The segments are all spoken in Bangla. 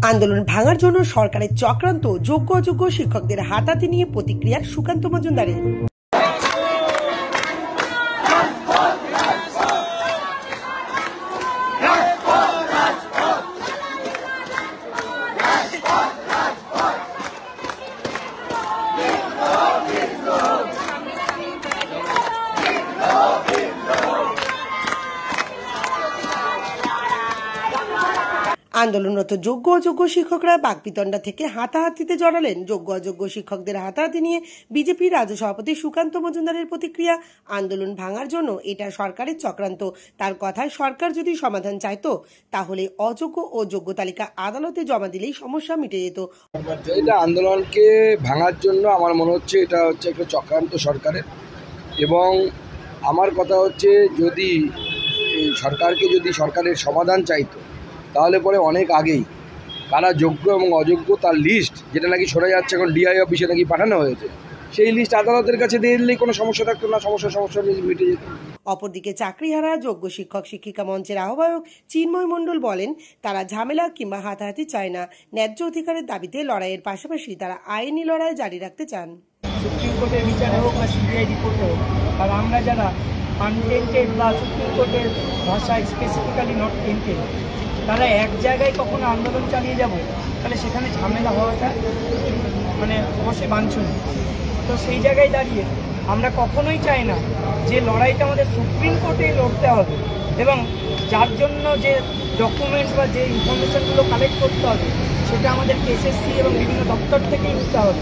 আন্দোলন ভাঙার জন্য সরকারের চক্রান্ত, যোগ্য অযোগ্য শিক্ষকদের হাতাতে নিয়ে প্রতিক্রিয়া সুকান্ত মজুমদারের। আন্দোলনরত যোগ্য অযোগ্য শিক্ষকরা বাকবিতণ্ডা থেকে হাতাহাতিতে জড়ালেন। যোগ্য অযোগ্য শিক্ষকদের হাতাহাতি নিয়ে বিজেপির রাজ্য সভাপতি সুকান্ত মজুমদারের প্রতিক্রিয়া, আন্দোলন ভাঙার জন্য এটা সরকারের চক্রান্ত। তার কথায় সরকার যদি সমাধান চাইতো তাহলে অযোগ্য ও যোগ্য তালিকা আদালতে জমা দিলেই সমস্যা মিটে যেত। এটা আন্দোলনকে ভাঙার জন্য আমার মনে হচ্ছে এটা হচ্ছে একটা চক্রান্ত সরকারের, এবং আমার কথা হচ্ছে যদি সরকারকে যদি সরকারের সমাধান চাইতো তাহলে পরে অনেক আগেই কারা যোগ্য এবং অযোগ্য তার লিস্ট, যেটা নাকি শোনা যাচ্ছে এখন ডিআই অফিসে নাকি পাঠানো হয়েছে, সেই লিস্ট আদালতের কাছে দিয়ে দিলেই কোনো সমস্যা থাকতো না, সমস্যা মিটে যেত। অপরদিকে চাকরিহারা যোগ্য শিক্ষক শিক্ষিকা মঞ্চের আহ্বায়ক চিন্ময় মণ্ডল বলেন, তারা ঝামেলা কিংবা হাতাহাতি চায় না। ন্যায্য অধিকারের দাবিতে লড়াইয়ের পাশাপাশি তারা আইনি লড়াই জারি রাখতে চান। সুপ্রিম কোর্টের বিচারে হোক বা সিবিআই রিপোর্টে হোক, আর আমরা যারা আনটেন্টেড বা সুপ্রিম কোর্টের ভাষায় স্পেসিফিক্যালি নট টেন্টেড, তারা এক জায়গায় কখনো আন্দোলন চালিয়ে যাব, তাহলে সেখানে ঝামেলা হওয়াটা অবশ্যই বাঞ্ছনীয়। তো সেই জায়গায় দাঁড়িয়ে আমরা কখনোই চাই না যে লড়াইটা আমাদের সুপ্রিম কোর্টে লড়তে হবে, এবং যার জন্য যে ডকুমেন্টস বা যে ইনফরমেশনগুলো কালেক্ট করতে হবে সেটা আমাদের এসএসসি এবং বিভিন্ন দপ্তর থেকেই নিতে হবে।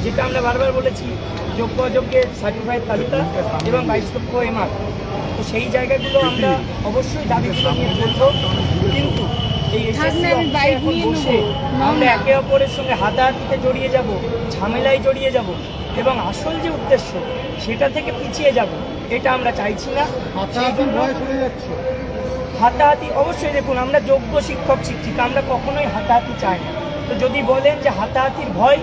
যেটা আমরা বারবার বলেছি, যোগ্য অযোগ্যের সার্টিফাইড তালিকা এবং 22 লক্ষ এমআর। তো সেই জায়গাগুলো আমরা অবশ্যই দাবিগুলো নিয়ে চলবো, কিন্তু এই এসএসসি অফিসে এখন বসে আমরা একে অপরের সঙ্গে হাতাহাতিতে জড়িয়ে যাব, ঝামেলায় জড়িয়ে যাব এবং আসল যে উদ্দেশ্য সেটা থেকে পিছিয়ে যাব, এটা আমরা চাইছি না। হাতাহাতি অবশ্যই, দেখুন, আমরা যোগ্য শিক্ষক শিক্ষিকা, আমরা কখনোই হাতাহাতি চাই না। তো যদি বলেন যে হাতাহাতির ভয়,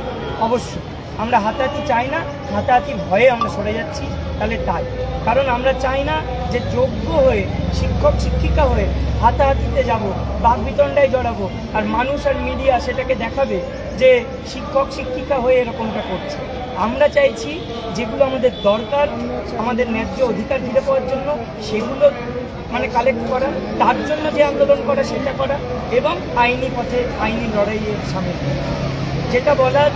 অবশ্যই আমরা হাতাহাতি চাই না, হাতাহাতির ভয়ে আমরা সরে যাচ্ছি, তাহলে তাই। কারণ আমরা চাই না যে যোগ্য হয়ে শিক্ষক শিক্ষিকা হয়ে হাতাহাতিতে যাব, বাকবিতণ্ডায় জড়াবো, আর মানুষ আর মিডিয়া সেটাকে দেখাবে যে শিক্ষক শিক্ষিকা হয়ে এরকমটা করছে। আমরা চাইছি যেগুলো আমাদের দরকার আমাদের ন্যায্য অধিকার ফিরে পাওয়ার জন্য, সেগুলো কালেক্ট করা, তার জন্য যে আন্দোলন করা সেটা করা, এবং আইনি পথে আইনি লড়াইয়ে সামিল। যেটা বলার